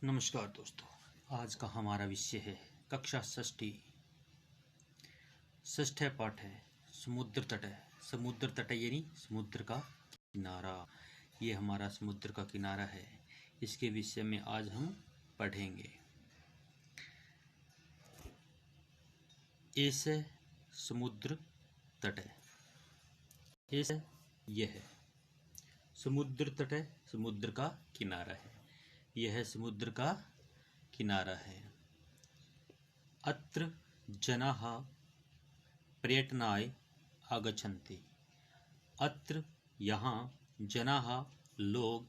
नमस्कार दोस्तों, आज का हमारा विषय है कक्षा षष्ठी। षष्ठ पाठ है समुद्र तट। समुद्र तट यानी समुद्र का किनारा। ये हमारा समुद्र का किनारा है, इसके विषय में आज हम पढ़ेंगे। ऐसे समुद्र तट है, ऐसे यह है समुद्र तट है, समुद्र का किनारा है। यह समुद्र का किनारा है। अत्र जनाः पर्यटनाय आगच्छन्ति। अत्र यहाँ जनाः लोग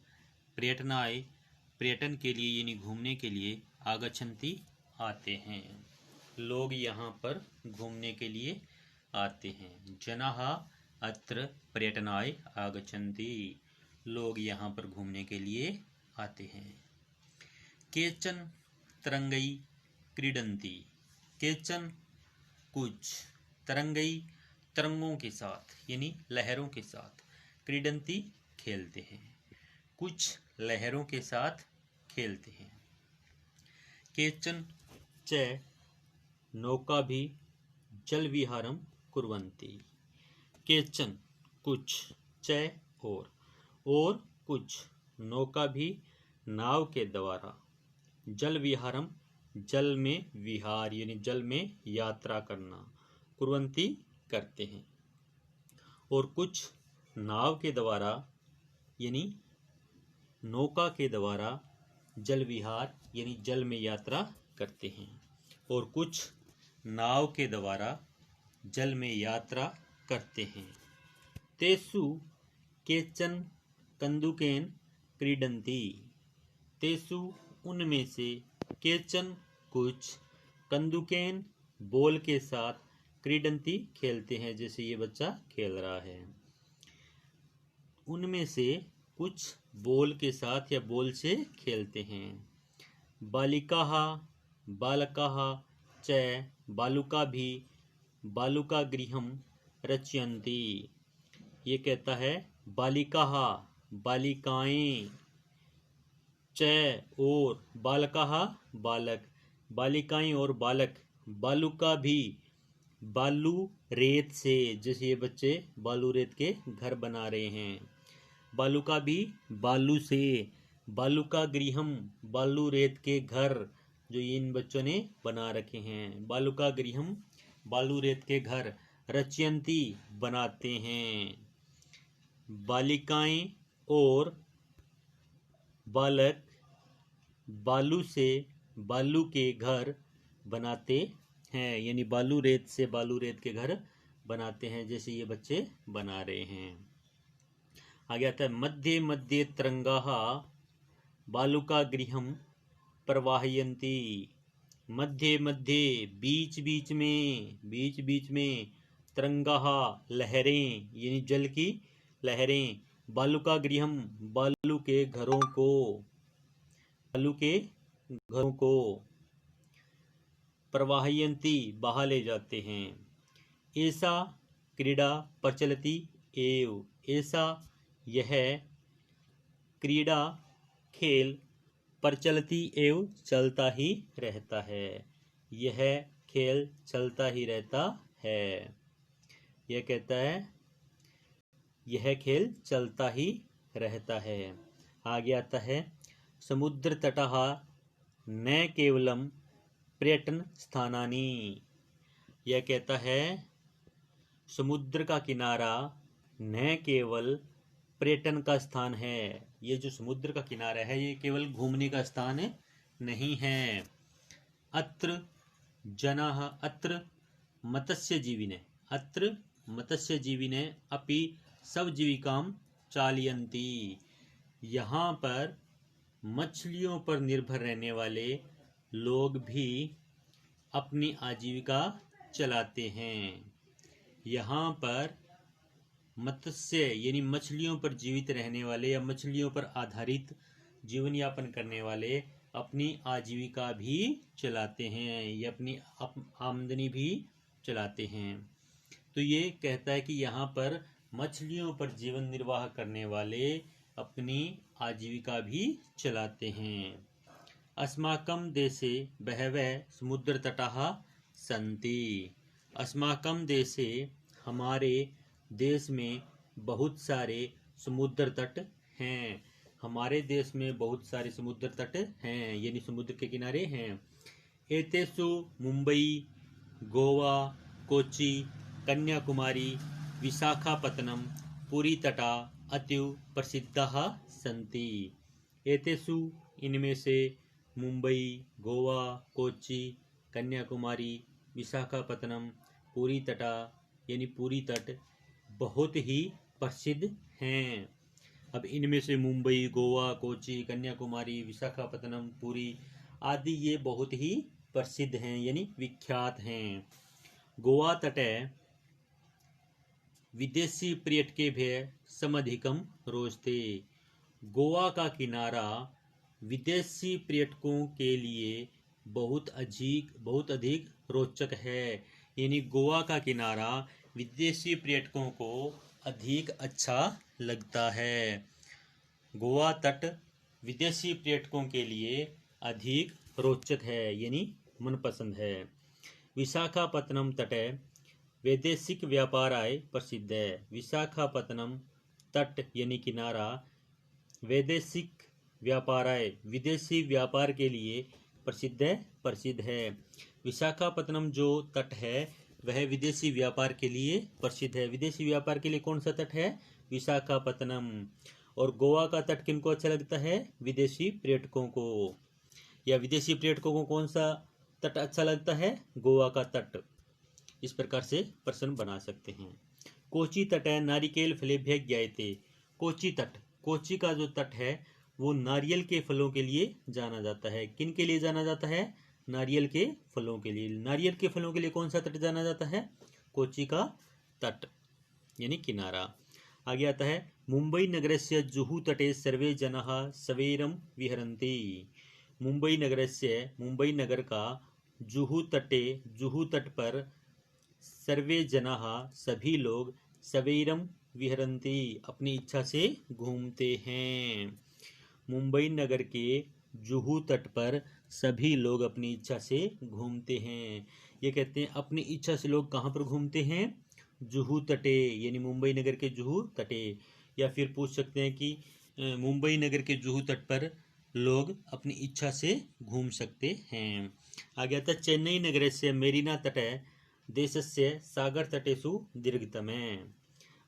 पर्यटनाय पर्यटन के लिए यानी घूमने के लिए आगच्छन्ति आते हैं। लोग यहाँ पर घूमने के लिए आते हैं। जनाः अत्र पर्यटनाय आगच्छन्ति। लोग यहाँ पर घूमने के लिए आते हैं। केचन तरंगई क्रीडन्ति। केचन कुछ, तरंगई तरंगों के साथ यानी लहरों के साथ, क्रीडन्ति खेलते हैं, कुछ लहरों के साथ खेलते हैं। केचन च नौका भी जल विहारम कुर्वन्ति। केचन कुछ, च और कुछ, नौका भी नाव के द्वारा, जल विहारम जल में विहार यानी जल में यात्रा करना, कुर्वन्ति करते हैं। और कुछ नाव के द्वारा यानी नौका के द्वारा जल विहार यानी जल में यात्रा करते हैं। और कुछ नाव के द्वारा जल में यात्रा करते हैं। तेषु केचन कन्दुकेन क्रीडन्ति। तेषु उनमें से, केचन कुछ, कन्दुकेन बॉल के साथ, क्रीडन्ति खेलते हैं, जैसे ये बच्चा खेल रहा है। उनमें से कुछ बॉल के साथ या बॉल से खेलते हैं। बालिकाः बालकाः च बालुका भी बालुकागृहं रचयन्ति। ये कहता है बालिकाः बालिकाएं, च और, बालकाः बालक, बालिकाएं और बालक, बालुका भी बालू रेत से, जैसे ये बच्चे बालू रेत के घर बना रहे हैं। बालुका भी बालू से, बालुका गृहम बालू रेत के घर जो इन बच्चों ने बना रखे हैं। बालुका गृहम बालू रेत के घर, रचयन्ति बनाते हैं। बालिकाएं और बालक बालू से बालू के घर बनाते हैं, यानी बालू रेत से बालू रेत के घर बनाते हैं, जैसे ये बच्चे बना रहे हैं। आगे आता है मध्ये मध्ये तरंगाः बालुका गृहं प्रवाहयन्ति। मध्य मध्य बीच बीच में तरंगाः लहरें यानी जल की लहरें, बालुका गृहम बालू के घरों को प्रवाहयन्ति बहा ले जाते हैं। ऐसा क्रीड़ा प्रचलति एव। ऐसा यह क्रीड़ा खेल प्रचलति एव चलता ही रहता है। यह खेल चलता ही रहता है। यह कहता है यह खेल चलता ही रहता है। आगे आता है समुद्र तटः न केवलम पर्यटन स्थानानि। यह कहता है समुद्र का किनारा न केवल पर्यटन का स्थान है। ये जो समुद्र का किनारा है ये केवल घूमने का स्थान नहीं है। अत्र जनाः अत्र मत्स्यजीविने अपि स्वजीविकां चालयन्ति। यहाँ पर मछलियों पर निर्भर रहने वाले लोग भी अपनी आजीविका चलाते हैं। यहाँ पर मत्स्य यानी मछलियों पर जीवित रहने वाले या मछलियों पर आधारित जीवन यापन करने वाले अपनी आजीविका भी चलाते हैं, या अपनी आमदनी भी चलाते हैं। तो ये कहता है कि यहाँ पर मछलियों पर जीवन निर्वाह करने वाले अपनी आजीविका भी चलाते हैं। अस्माकं देशे बहवः समुद्रतटाः सन्ति। अस्माकं देशे हमारे देश में बहुत सारे समुद्र तट हैं। हमारे देश में बहुत सारे समुद्र तट हैं, यानी समुद्र के किनारे हैं। एतेषु मुंबई, गोवा, कोच्चि, कन्याकुमारी, विशाखापत्तनम, पुरी तटा अतीव प्रसिद्धाः सन्ति। एतेषु इनमें से मुंबई, गोवा, कोच्चि, कन्याकुमारी, विशाखापत्तनम, पुरी तटा यानी पुरी तट बहुत ही प्रसिद्ध हैं। अब इनमें से मुंबई, गोवा, कोच्चि, कन्याकुमारी, विशाखापत्तनम, पुरी आदि ये बहुत ही प्रसिद्ध हैं यानी विख्यात हैं। गोवा तटे विदेशी पर्यटकेभ्यः समधिकं रोचते। गोवा का किनारा विदेशी पर्यटकों के लिए बहुत अधिक रोचक है, यानी गोवा का किनारा विदेशी पर्यटकों को अधिक अच्छा लगता है। गोवा तट विदेशी पर्यटकों के लिए अधिक रोचक है यानी मनपसंद है। विशाखापत्तनम तट वैदेशिक व्यापाराय प्रसिद्ध है। विशाखापत्तनम तट यानी किनारा वैदेशिक व्यापाराय विदेशी व्यापार के लिए प्रसिद्ध है। विशाखापत्तनम जो तट है वह विदेशी व्यापार के लिए प्रसिद्ध है। विदेशी व्यापार के लिए कौन सा तट है? विशाखापत्तनम। और गोवा का तट किनको अच्छा लगता है? विदेशी पर्यटकों को। या विदेशी पर्यटकों को कौन सा तट अच्छा लगता है? गोवा का तट। इस प्रकार से प्रश्न बना सकते हैं। कोच्चि तट है नारिकेल फलेभ्यः ज्ञायते। कोच्चि तट, कोच्चि का जो तट है वो नारियल के फलों के लिए जाना जाता है। किन के लिए जाना जाता है? नारियल के फलों के लिए। नारियल के फलों के लिए कौन सा तट जाना जाता है? कोच्चि का तट यानी किनारा। आगे आता है मुंबई नगरस्य जुहू तटे सर्वे जनाः सवेरं विहरन्ति। मुंबई नगर का जुहू तट पर सर्वे जनाः सभी लोग सवेरं विहरन्ति अपनी इच्छा से घूमते हैं। मुंबई नगर के जुहू तट पर सभी लोग अपनी इच्छा से घूमते हैं। ये कहते हैं अपनी इच्छा से लोग कहाँ पर घूमते हैं? जुहू तटे यानी मुंबई नगर के जुहू तटे। या फिर पूछ सकते हैं कि मुंबई नगर के जुहू तट पर लोग अपनी इच्छा से घूम सकते हैं। आगे आता है चेन्नई नगरस्य मेरीना तटे देशस्य सागर तटेषु दीर्घतम है।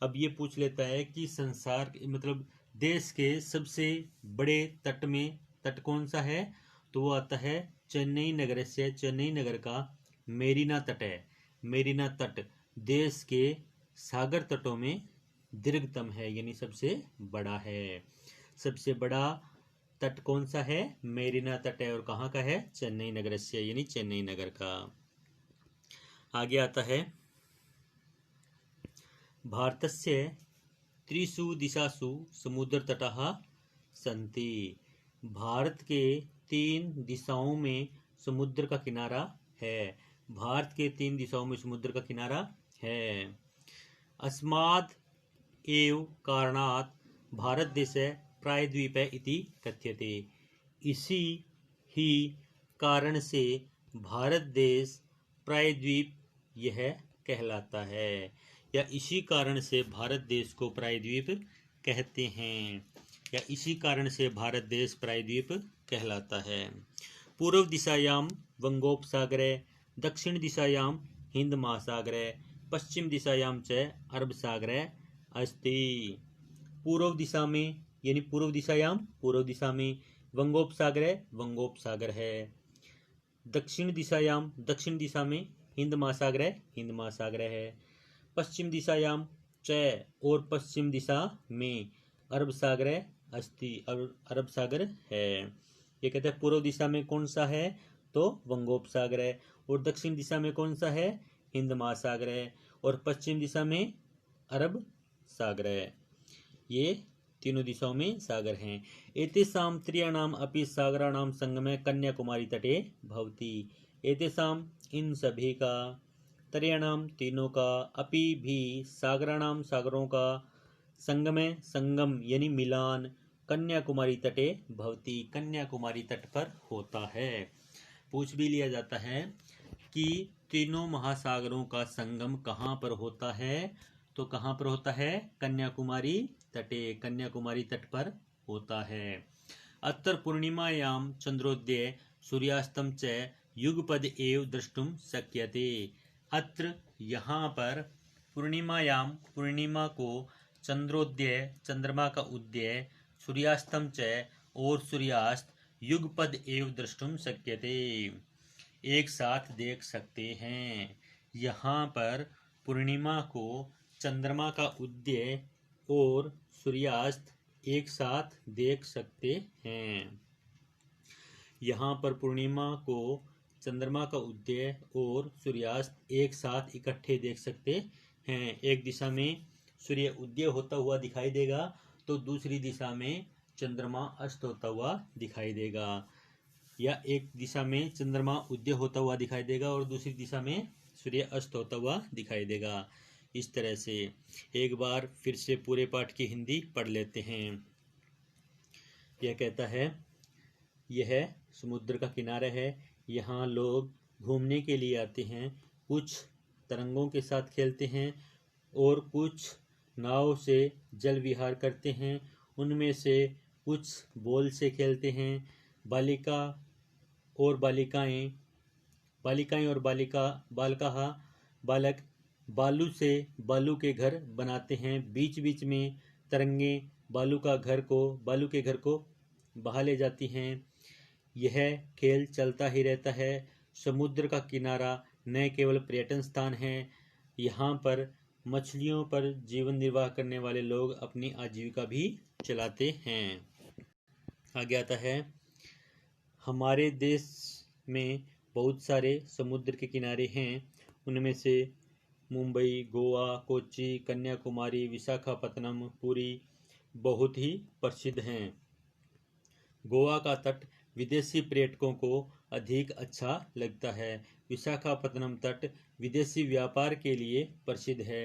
अब ये पूछ लेता है कि संसार मतलब देश के सबसे बड़े तट कौन सा है? तो वो आता है चेन्नई नगर का मेरीना तट है। मेरीना तट देश के सागर तटों में दीर्घतम है यानी सबसे बड़ा है। सबसे बड़ा तट कौन सा है? मेरीना तट है। और कहाँ का है? चेन्नई नगरस्य यानी चेन्नई नगर का। आगे आता है भारतस्य त्रिषु दिशासु समुद्रतटाः सन्ति। भारत के 3 दिशाओं में समुद्र का किनारा है। भारत के 3 दिशाओं में समुद्र का किनारा है। अस्माद् एव कारणात् भारत देशः प्रायद्वीपः इति कथ्यते। इसी ही कारण से भारत देश प्रायद्वीप यह कहलाता है। या इसी कारण से भारत देश को प्रायद्वीप कहते हैं। या इसी कारण से भारत देश प्रायद्वीप कहलाता है। पूर्व दिशायां बंगोपसागरे, दक्षिण दिशायां हिंद महासागरे, पश्चिम दिशायां च अरब सागरे अस्ति। पूर्व दिशा में यानी पूर्व दिशा में बंगोपसागर है। दक्षिण दिशा में हिंद महासागर है। पश्चिम दिशायां च और पश्चिम दिशा में अरब सागर अस्ति अरब सागर है। ये कहते हैं पूर्व दिशा में कौन सा है? तो बंगोपसागर है। और दक्षिण दिशा में कौन सा है? हिंद महासागर है। और पश्चिम दिशा में अरब सागर है। ये तीनों दिशाओं में सागर हैं। एतेषां त्रयाणाम् अपि सागराणां संगमे कन्याकुमारी तटे भवति। एतेषां इन सभी का, त्रयाणाम तीनों का, अपि भी सागरों का संगम यानी मिलान कन्याकुमारी तटे भवति, कन्याकुमारी तट पर होता है। पूछ भी लिया जाता है कि तीनों महासागरों का संगम कहाँ पर होता है, तो कहाँ पर होता है, कन्याकुमारी तटे, कन्याकुमारी तट पर होता है। अत्र पूर्णिमायां चंद्रोदय सूर्यास्तम च युगपद एव द्रष्टुम शक्यते। अत्र यहाँ पर पूर्णिमायां, पूर्णिमा को, चंद्रोदय चंद्रमा का उदय, सूर्यास्तम च और सूर्यास्त, युगपद एव द्रष्टुम शक्यते एक साथ देख सकते हैं। यहाँ पर पूर्णिमा को, चंद्रमा का उदय और सूर्यास्त एक साथ देख सकते हैं। यहाँ पर पूर्णिमा को, चंद्रमा का उदय और सूर्यास्त एक साथ इकट्ठे देख सकते हैं। एक दिशा में सूर्य उदय होता हुआ दिखाई देगा तो दूसरी दिशा में चंद्रमा अस्त होता हुआ दिखाई देगा, या एक दिशा में चंद्रमा उदय होता हुआ दिखाई देगा और दूसरी दिशा में सूर्य अस्त होता हुआ दिखाई देगा। इस तरह से एक बार फिर से पूरे पाठ की हिंदी पढ़ लेते हैं। यह कहता है, यह समुद्र का किनारा है, यहाँ लोग घूमने के लिए आते हैं, कुछ तरंगों के साथ खेलते हैं और कुछ नाव से जल विहार करते हैं। उनमें से कुछ बॉल से खेलते हैं। बालिका और बालिकाएं और बालक बालू से बालू के घर बनाते हैं। बीच बीच में तरंगें बालू के घर को बहा ले जाती हैं। यह खेल चलता ही रहता है। समुद्र का किनारा न केवल पर्यटन स्थान है, यहाँ पर मछलियों पर जीवन निर्वाह करने वाले लोग अपनी आजीविका भी चलाते हैं। आगे आता है, हमारे देश में बहुत सारे समुद्र के किनारे हैं। उनमें से मुंबई, गोवा, कोच्चि, कन्याकुमारी, विशाखापत्तनम, पुरी बहुत ही प्रसिद्ध हैं। गोवा का तट विदेशी पर्यटकों को अधिक अच्छा लगता है। विशाखापत्तनम तट विदेशी व्यापार के लिए प्रसिद्ध है।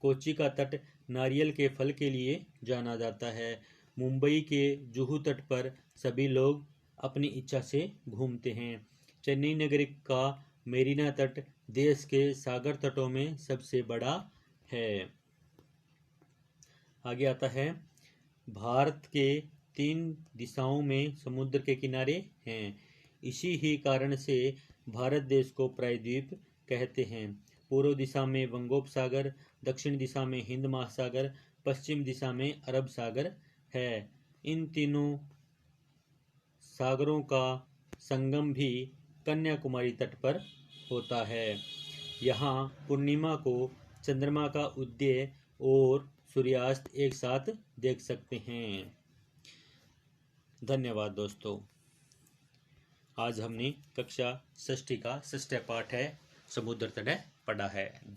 कोच्चि का तट नारियल के फल के लिए जाना जाता है। मुंबई के जुहू तट पर सभी लोग अपनी इच्छा से घूमते हैं। चेन्नई नगर का मेरीना तट देश के सागर तटों में सबसे बड़ा है। आगे आता है, भारत के 3 दिशाओं में समुद्र के किनारे हैं। इसी ही कारण से भारत देश को प्रायद्वीप कहते हैं। पूर्व दिशा में बंगोपसागर, दक्षिण दिशा में हिंद महासागर, पश्चिम दिशा में अरब सागर है। इन तीनों सागरों का संगम भी कन्याकुमारी तट पर होता है। यहाँ पूर्णिमा को चंद्रमा का उदय और सूर्यास्त एक साथ देख सकते हैं। धन्यवाद दोस्तों। आज हमने कक्षा 6 का 6 पाठ है समुद्र तट पढ़ा है।